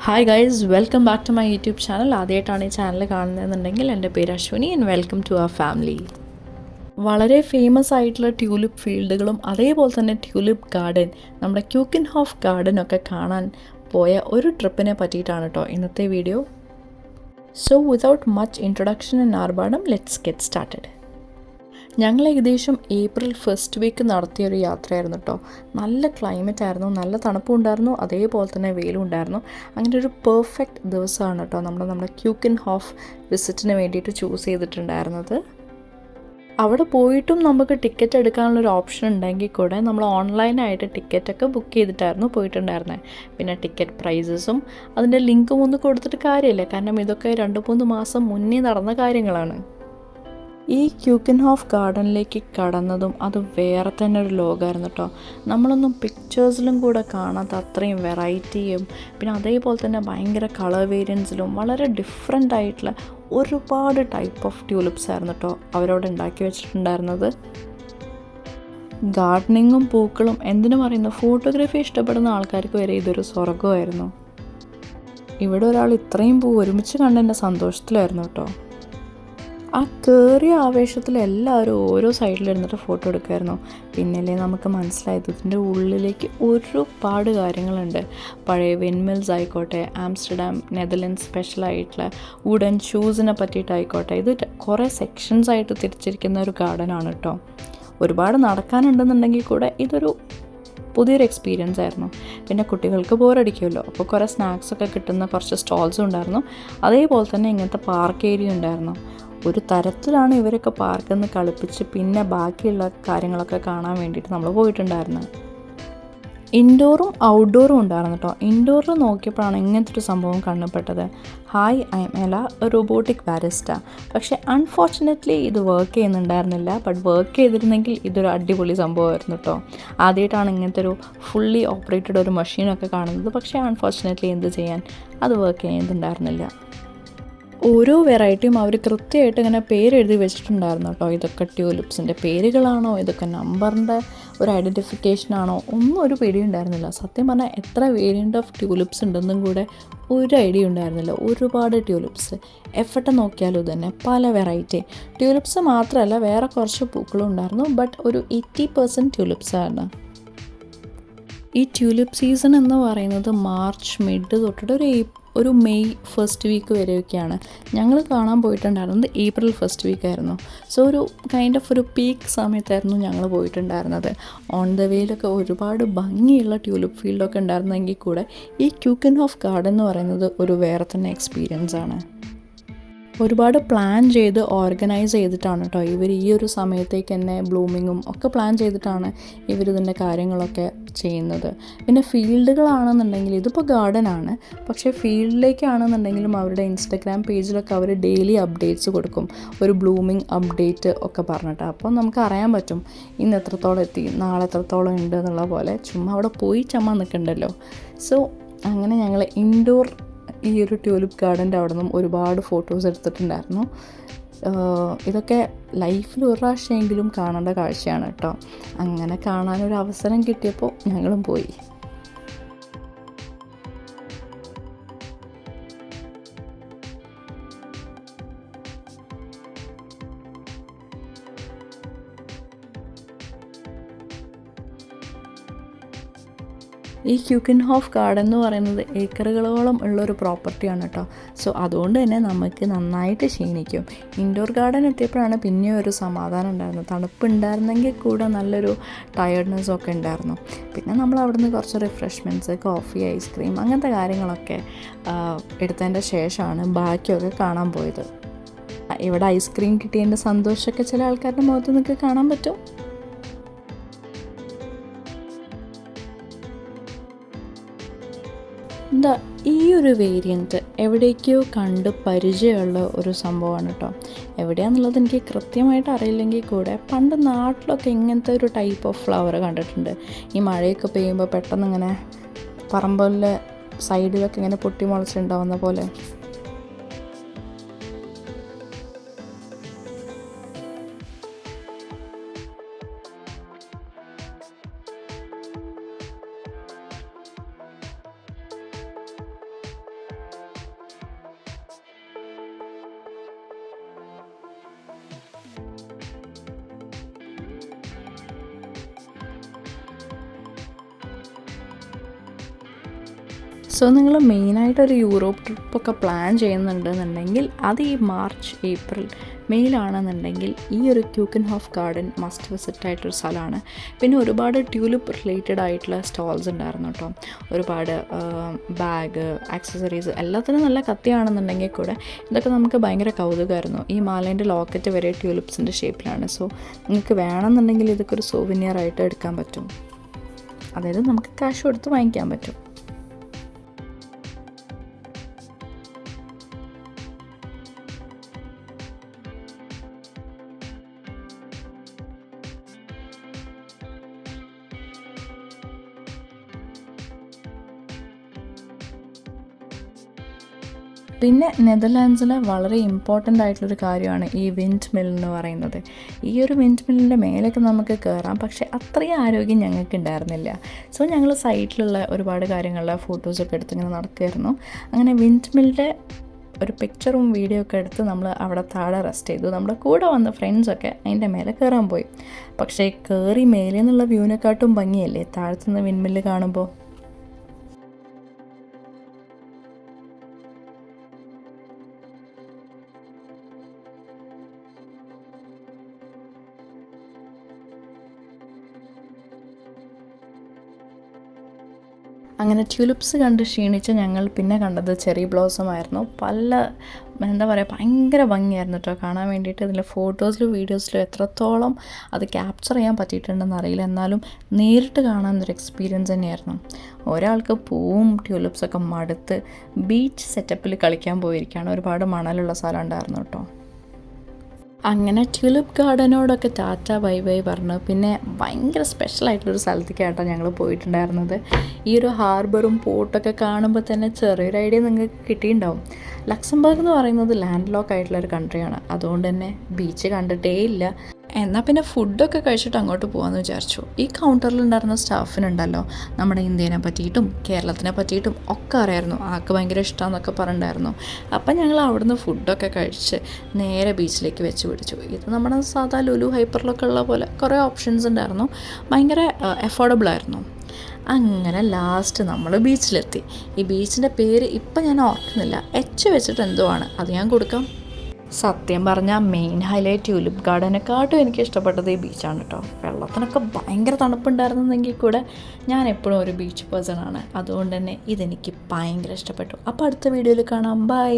Hi guys, welcome back to my YouTube channel. ആദ്യമായിട്ടാണ് ഈ channel കാണുന്നതെന്നുണ്ടെങ്കിൽ എൻ്റെ പേര് Ashwini and welcome to our family. വളരെ ഫേമസ് ആയിട്ടുള്ള ട്യൂലിപ്പ് ഫീൽഡുകളും അതേപോലെ തന്നെ ട്യൂലിപ്പ് ഗാർഡൻ, നമ്മുടെ ക്യൂക്കിൻഹോഫ് ഗാർഡനൊക്കെ കാണാൻ പോയ ഒരു ട്രിപ്പിനെ പറ്റിയിട്ടാണ് കേട്ടോ ഇന്നത്തെ video. So without much introduction and ആർഭാടം, ലെറ്റ്സ് ഗെറ്റ് സ്റ്റാർട്ടഡ്. ഞങ്ങൾ ഏകദേശം ഏപ്രിൽ ഫസ്റ്റ് വീക്ക് നടത്തിയൊരു യാത്രയായിരുന്നു കേട്ടോ. നല്ല ക്ലൈമറ്റ് ആയിരുന്നു, നല്ല തണുപ്പും ഉണ്ടായിരുന്നു, അതേപോലെ തന്നെ വെയിലും ഉണ്ടായിരുന്നു. അങ്ങനെ ഒരു പെർഫെക്റ്റ് ദിവസമാണ് കേട്ടോ നമ്മുടെ ക്യൂക്കിൻഹോഫ് വിസിറ്റിന് വേണ്ടിയിട്ട് ചൂസ് ചെയ്തിട്ടുണ്ടായിരുന്നത്. അവിടെ പോയിട്ടും നമുക്ക് ടിക്കറ്റ് എടുക്കാനുള്ളൊരു ഓപ്ഷൻ ഉണ്ടെങ്കിൽ കൂടെ നമ്മൾ ഓൺലൈനായിട്ട് ടിക്കറ്റൊക്കെ ബുക്ക് ചെയ്തിട്ടായിരുന്നു പോയിട്ടുണ്ടായിരുന്നത്. പിന്നെ ടിക്കറ്റ് പ്രൈസസും അതിൻ്റെ ലിങ്കും ഒന്നും കൊടുത്തിട്ട് കാര്യമില്ല, കാരണം ഇതൊക്കെ 2-3 മാസം മുന്നേ നടന്ന കാര്യങ്ങളാണ്. ഈ ക്യൂക്കിൻഹോഫ് ഗാർഡനിലേക്ക് കടന്നതും അത് വേറെ തന്നെ ഒരു ലോകമായിരുന്നു കേട്ടോ. നമ്മളൊന്നും പിക്ചേഴ്സിലും കൂടെ കാണാത്ത അത്രയും വെറൈറ്റിയും പിന്നെ അതേപോലെ തന്നെ ഭയങ്കര കളർ വേരിയൻസിലും വളരെ ഡിഫറെൻ്റ് ആയിട്ടുള്ള ഒരുപാട് ടൈപ്പ് ഓഫ് ട്യൂലിപ്സ് ആയിരുന്നു കേട്ടോ അവരോട് ഉണ്ടാക്കി വെച്ചിട്ടുണ്ടായിരുന്നത്. ഗാർഡനിങ്ങും പൂക്കളും എന്തിനു പറയുന്നു, ഫോട്ടോഗ്രാഫി ഇഷ്ടപ്പെടുന്ന ആൾക്കാർക്ക് വരെ ഇതൊരു സ്വർഗമായിരുന്നു. ഇവിടെ ഒരാൾ ഇത്രയും പൂ ഒരുമിച്ച് കണ്ടതിൻ്റെ സന്തോഷത്തിലായിരുന്നു കേട്ടോ. ആ കയറിയ ആവേശത്തിൽ എല്ലാവരും ഓരോ സൈഡിലിരുന്നിട്ട് ഫോട്ടോ എടുക്കുമായിരുന്നു. പിന്നല്ലേ നമുക്ക് മനസ്സിലായത് ഇതിൻ്റെ ഉള്ളിലേക്ക് ഒരുപാട് കാര്യങ്ങളുണ്ട്. പഴയ വിൻമിൽസ് ആയിക്കോട്ടെ, ആംസ്റ്റർഡാം നെതർലൻഡ്സ് സ്പെഷ്യലായിട്ടുള്ള വുഡൻ ഷൂസിനെ പറ്റിയിട്ടായിക്കോട്ടെ, ഇത് കുറേ സെക്ഷൻസ് ആയിട്ട് തിരിച്ചിരിക്കുന്ന ഒരു ഗാർഡനാണ് കേട്ടോ. ഒരുപാട് നടക്കാനുണ്ടെന്നുണ്ടെങ്കിൽ കൂടെ ഇതൊരു പുതിയൊരു എക്സ്പീരിയൻസ് ആയിരുന്നു. പിന്നെ കുട്ടികൾക്ക് ബോറടിക്കുമല്ലോ, അപ്പോൾ കുറേ സ്നാക്സൊക്കെ കിട്ടുന്ന കുറച്ച് സ്റ്റോൾസും ഉണ്ടായിരുന്നു. അതേപോലെ തന്നെ ഇങ്ങനത്തെ പാർക്ക് ഏരിയ ഉണ്ടായിരുന്നു. ഒരു തരത്തിലാണ് ഇവരൊക്കെ പാർക്കിൽ നിന്ന് കളിപ്പിച്ച് പിന്നെ ബാക്കിയുള്ള കാര്യങ്ങളൊക്കെ കാണാൻ വേണ്ടിയിട്ട് നമ്മൾ പോയിട്ടുണ്ടായിരുന്നത്. ഇൻഡോറും ഔട്ട്ഡോറും ഉണ്ടായിരുന്നു കേട്ടോ. ഇൻഡോറിൽ നോക്കിയപ്പോഴാണ് ഇങ്ങനത്തെ ഒരു സംഭവം കണ്ണുപെട്ടത്. ഹായ്, ഐ എം എല, റോബോട്ടിക് ബാരിസ്റ്റ. പക്ഷേ അൺഫോർച്ചുനേറ്റ്ലി ഇത് വർക്ക് ചെയ്യുന്നുണ്ടായിരുന്നില്ല. ബട്ട് വർക്ക് ചെയ്തിരുന്നെങ്കിൽ ഇതൊരു അടിപൊളി സംഭവമായിരുന്നു കേട്ടോ. ആദ്യമായിട്ടാണ് ഇങ്ങനത്തെ ഒരു ഫുള്ളി ഓപ്പറേറ്റഡ് ഒരു മെഷീനൊക്കെ കാണുന്നത്. പക്ഷേ അൺഫോർച്ചുനേറ്റ്ലി എന്ത് ചെയ്യാൻ, അത് വർക്ക് ചെയ്യുന്നുണ്ടായിരുന്നില്ല. ഓരോ വെറൈറ്റിയും അവർ കൃത്യമായിട്ട് ഇങ്ങനെ പേരെഴുതി വെച്ചിട്ടുണ്ടായിരുന്നു കേട്ടോ. ഇതൊക്കെ ട്യൂലിപ്സിൻ്റെ പേരുകളാണോ, ഇതൊക്കെ നമ്പറിൻ്റെ ഒരു ഐഡൻറ്റിഫിക്കേഷനാണോ, ഒന്നും ഒരു പിടി ഉണ്ടായിരുന്നില്ല. സത്യം പറഞ്ഞാൽ എത്ര വേരിയൻ്റ് ഓഫ് ട്യൂലിപ്സ് ഉണ്ടെന്നും കൂടെ ഒരു ഐഡിയ ഉണ്ടായിരുന്നില്ല. ഒരുപാട് ട്യൂലിപ്സ്, എഫട്ട് നോക്കിയാലും തന്നെ പല വെറൈറ്റി ട്യൂലിപ്സ് മാത്രമല്ല, വേറെ കുറച്ച് പൂക്കളും ഉണ്ടായിരുന്നു. ബട്ട് ഒരു 80% ട്യൂലിപ്സാണ്. ഈ ട്യൂലിപ്പ് സീസൺ എന്ന് പറയുന്നത് മാർച്ച് മിഡ് തൊട്ടിട്ട് ഒരു മെയ് ഫസ്റ്റ് വീക്ക് വരെയൊക്കെയാണ്. ഞങ്ങൾ കാണാൻ പോയിട്ടുണ്ടായിരുന്നത് ഏപ്രിൽ ഫസ്റ്റ് വീക്കായിരുന്നു. സോ ഒരു കൈൻഡ് ഓഫ് ഒരു പീക്ക് സമയത്തായിരുന്നു ഞങ്ങൾ പോയിട്ടുണ്ടായിരുന്നത്. ഓൺ ദ വേയിലൊക്കെ ഒരുപാട് ഭംഗിയുള്ള ട്യൂലിപ്പ് ഫീൽഡൊക്കെ ഉണ്ടായിരുന്നെങ്കിൽ കൂടെ ഈ ക്യൂക്കിൻഹോഫ് ഗാർഡൻ എന്ന് പറയുന്നത് ഒരു വേറെ തന്നെ എക്സ്പീരിയൻസ് ആണ്. ഒരുപാട് പ്ലാൻ ചെയ്ത് ഓർഗനൈസ് ചെയ്തിട്ടാണ് കേട്ടോ ഇവർ ഈ ഒരു സമയത്തേക്ക് തന്നെ ബ്ലൂമിങ്ങും ഒക്കെ പ്ലാൻ ചെയ്തിട്ടാണ് ഇവരിതിൻ്റെ കാര്യങ്ങളൊക്കെ ചെയ്യുന്നത്. പിന്നെ ഫീൽഡുകളാണെന്നുണ്ടെങ്കിൽ ഇതിപ്പോൾ ഗാർഡനാണ്, പക്ഷേ ഫീൽഡിലേക്കാണെന്നുണ്ടെങ്കിലും അവരുടെ ഇൻസ്റ്റഗ്രാം പേജിലൊക്കെ അവർ ഡെയിലി അപ്ഡേറ്റ്സ് കൊടുക്കും, ഒരു ബ്ലൂമിങ് അപ്ഡേറ്റ് ഒക്കെ പറഞ്ഞിട്ട്. അപ്പോൾ നമുക്ക് അറിയാൻ പറ്റും ഇന്ന് എത്രത്തോളം എത്തി, നാളെ എത്രത്തോളം ഉണ്ട് എന്നുള്ള പോലെ. ചുമ്മാ അവിടെ പോയി ചമ്മാ നിൽക്കണ്ടല്ലോ. സോ അങ്ങനെ ഞങ്ങൾ ഇൻഡോർ ഈ ഒരു ട്യൂലിപ്പ് ഗാർഡൻ്റെ അവിടെ നിന്നും ഒരുപാട് ഫോട്ടോസ് എടുത്തിട്ടുണ്ടായിരുന്നു. ഇതൊക്കെ ലൈഫിൽ ഒരു പ്രാവശ്യമെങ്കിലും കാണേണ്ട കാഴ്ചയാണ് കേട്ടോ. അങ്ങനെ കാണാനൊരു അവസരം കിട്ടിയപ്പോൾ ഞങ്ങളും പോയി. ഈ ക്യൂക്കിൻഹോഫ് ഗാർഡൻ എന്ന് പറയുന്നത് ഏക്കറുകളോളം ഉള്ളൊരു പ്രോപ്പർട്ടിയാണ് കേട്ടോ. സോ അതുകൊണ്ട് തന്നെ നമുക്ക് നന്നായിട്ട് ക്ഷീണിക്കും. ഇൻഡോർ ഗാർഡൻ എത്തിയപ്പോഴാണ് പിന്നെ ഒരു സമാധാനം ഉണ്ടായിരുന്നത്. തണുപ്പുണ്ടായിരുന്നെങ്കിൽ കൂടെ നല്ലൊരു ടയർഡ്നെസ്സൊക്കെ ഉണ്ടായിരുന്നു. പിന്നെ നമ്മൾ അവിടുന്ന് കുറച്ച് റിഫ്രഷ്മെൻറ്റ്സ്, കോഫി, ഐസ്ക്രീം അങ്ങനത്തെ കാര്യങ്ങളൊക്കെ എടുത്തതിൻ്റെ ശേഷമാണ് ബാക്കിയൊക്കെ കാണാൻ പോയത്. ഇവിടെ ഐസ്ക്രീം കിട്ടിയതിൻ്റെ സന്തോഷമൊക്കെ ചില ആൾക്കാരുടെ മുഖത്ത് നിന്നൊക്കെ കാണാൻ പറ്റും. എന്താ ഈ ഒരു വേരിയൻറ്റ് എവിടേക്കോ കണ്ട് പരിചയമുള്ള ഒരു സംഭവമാണ് കേട്ടോ. എവിടെയാണെന്നുള്ളത് എനിക്ക് കൃത്യമായിട്ട് അറിയില്ലെങ്കിൽ കൂടെ പണ്ട് നാട്ടിലൊക്കെ ഇങ്ങനത്തെ ഒരു ടൈപ്പ് ഓഫ് ഫ്ലവർ കണ്ടിട്ടുണ്ട്. ഈ മഴയൊക്കെ പെയ്യുമ്പോൾ പെട്ടെന്ന് ഇങ്ങനെ പറമ്പിലെ സൈഡിലൊക്കെ ഇങ്ങനെ പൊട്ടി മുളച്ചിട്ടുണ്ടാവുന്ന പോലെ. സോ നിങ്ങൾ മെയിനായിട്ടൊരു യൂറോപ്പ് ട്രിപ്പൊക്കെ പ്ലാൻ ചെയ്യുന്നുണ്ടെന്നുണ്ടെങ്കിൽ അത് ഈ മാർച്ച് ഏപ്രിൽ മെയിലാണെന്നുണ്ടെങ്കിൽ ഈ ഒരു ക്യൂക്കൻഹോഫ് ഗാർഡൻ മസ്റ്റ് വിസിറ്റ് ആയിട്ടൊരു സ്ഥലമാണ്. പിന്നെ ഒരുപാട് ട്യൂലിപ്പ് റിലേറ്റഡ് ആയിട്ടുള്ള സ്റ്റോൾസ് ഉണ്ടായിരുന്നു കേട്ടോ. ഒരുപാട് ബാഗ്, ആക്സസറീസ് എല്ലാത്തിനും നല്ല കത്തിയാണെന്നുണ്ടെങ്കിൽ കൂടെ ഇതൊക്കെ നമുക്ക് ഭയങ്കര കൗതുകമായിരുന്നു. ഈ മാലേൻ്റെ ലോക്കറ്റ് വരെ ട്യൂലിപ്സിൻ്റെ ഷേപ്പിലാണ്. സോ നിങ്ങൾക്ക് വേണമെന്നുണ്ടെങ്കിൽ ഇതൊക്കെ ഒരു സോവിനിയർ ആയിട്ട് എടുക്കാൻ പറ്റും. അതായത് നമുക്ക് കാശ് കൊടുത്ത് വാങ്ങിക്കാൻ പറ്റും. പിന്നെ നെതർലാൻഡ്സിൽ വളരെ ഇമ്പോർട്ടൻ്റ് ആയിട്ടുള്ളൊരു കാര്യമാണ് ഈ വിൻഡ് മിൽ എന്ന് പറയുന്നത്. ഈ ഒരു വിൻഡ് മില്ലിൻ്റെ മേലൊക്കെ നമുക്ക് കയറാം, പക്ഷേ അത്രയും ആരോഗ്യം ഞങ്ങൾക്ക് ഉണ്ടായിരുന്നില്ല. സോ ഞങ്ങൾ സൈഡിലുള്ള ഒരുപാട് കാര്യങ്ങളിലെ ഫോട്ടോസൊക്കെ എടുത്ത് ഇങ്ങനെ നടക്കുമായിരുന്നു. അങ്ങനെ വിൻഡ് മില്ലിൻ്റെ ഒരു പിക്ചറും വീഡിയോ ഒക്കെ എടുത്ത് നമ്മൾ അവിടെ താഴെ റെസ്റ്റ് ചെയ്തു. നമ്മുടെ കൂടെ വന്ന ഫ്രണ്ട്സൊക്കെ അതിൻ്റെ മേലെ കയറാൻ പോയി. പക്ഷേ കയറി മേലെ നിന്നുള്ള വ്യൂവിനെക്കാട്ടും ഭംഗിയല്ലേ താഴത്തുനിന്ന് വിൻഡ് മില്ല് കാണുമ്പോൾ. അങ്ങനെ ട്യൂലിപ്സ് കണ്ട് ക്ഷീണിച്ച ഞങ്ങൾ പിന്നെ കണ്ടത് ചെറി ബ്ലോസം ആയിരുന്നു. എന്താ പറയുക, ഭയങ്കര ഭംഗിയായിരുന്നു കേട്ടോ കാണാൻ വേണ്ടിയിട്ട്. ഇതിൻ്റെ ഫോട്ടോസിലും വീഡിയോസിലും എത്രത്തോളം അത് ക്യാപ്ചർ ചെയ്യാൻ പറ്റിയിട്ടുണ്ടെന്ന് അറിയില്ല, എന്നാലും നേരിട്ട് കാണാൻ ഒരു എക്സ്പീരിയൻസ് തന്നെയായിരുന്നു. ഒരാൾക്ക് പൂവും ട്യൂലിപ്സൊക്കെ മടുത്ത് ബീച്ച് സെറ്റപ്പിൽ കളിക്കാൻ പോയിരിക്കുകയാണ്. ഒരുപാട് മണലുള്ള സ്ഥലം ഉണ്ടായിരുന്നു കേട്ടോ. അങ്ങനെ ട്യൂലിപ്പ് ഗാർഡനോടൊക്കെ ടാറ്റ ബൈ ബൈ പറഞ്ഞു. പിന്നെ ഭയങ്കര സ്പെഷ്യലായിട്ടുള്ളൊരു സ്ഥലത്തേക്കായിട്ടാണ് ഞങ്ങൾ പോയിട്ടുണ്ടായിരുന്നത്. ഈ ഒരു ഹാർബറും പോർട്ടൊക്കെ കാണുമ്പോൾ തന്നെ ചെറിയൊരു ഐഡിയ നിങ്ങൾക്ക് കിട്ടിയിട്ടുണ്ടാവും. ലക്സംബർഗ് എന്ന് പറയുന്നത് ലാൻഡ് ലോക്ക് ആയിട്ടുള്ളൊരു കൺട്രിയാണ്. അതുകൊണ്ട് തന്നെ ബീച്ച് കണ്ടിട്ടേ ഇല്ല. എന്നാൽ പിന്നെ ഫുഡൊക്കെ കഴിച്ചിട്ട് അങ്ങോട്ട് പോകാമെന്ന് വിചാരിച്ചു. ഈ കൗണ്ടറിലുണ്ടായിരുന്ന സ്റ്റാഫിനുണ്ടല്ലോ നമ്മുടെ ഇന്ത്യനെ പറ്റിയിട്ടും കേരളത്തിനെ പറ്റിയിട്ടും ഒക്കെ അറിയായിരുന്നു. ആൾക്ക് ഭയങ്കര ഇഷ്ടമാണെന്നൊക്കെ പറഞ്ഞിട്ടുണ്ടായിരുന്നു. അപ്പം ഞങ്ങൾ അവിടുന്ന് ഫുഡൊക്കെ കഴിച്ച് നേരെ ബീച്ചിലേക്ക് വെച്ച് പിടിച്ചു. ഇത് നമ്മുടെ സാധാ ലുലു ഹൈപ്പറിലൊക്കെ ഉള്ള പോലെ കുറേ ഓപ്ഷൻസ് ഉണ്ടായിരുന്നു. ഭയങ്കര അഫോർഡബിളായിരുന്നു. അങ്ങനെ ലാസ്റ്റ് നമ്മൾ ബീച്ചിലെത്തി. ഈ ബീച്ചിൻ്റെ പേര് ഇപ്പം ഞാൻ ഓർക്കുന്നില്ല, എച്ച് വെച്ചിട്ട് എന്തോ ആണ്, അത് ഞാൻ കൊടുക്കാം. സത്യം പറഞ്ഞാൽ മെയിൻ ഹൈലൈറ്റ് ട്യൂലിപ്പ് ഗാർഡനെക്കാട്ടും എനിക്ക് ഇഷ്ടപ്പെട്ടത് ഈ ബീച്ചാണ് കേട്ടോ. വെള്ളത്തിനൊക്കെ ഭയങ്കര തണുപ്പുണ്ടായിരുന്നെങ്കിൽ കൂടെ ഞാൻ എപ്പോഴും ഒരു ബീച്ച് പേഴ്സൺ ആണ്. അതുകൊണ്ട് തന്നെ ഇതെനിക്ക് ഭയങ്കര ഇഷ്ടപ്പെട്ടു. അപ്പോൾ അടുത്ത വീഡിയോയിൽ കാണാം. ബൈ.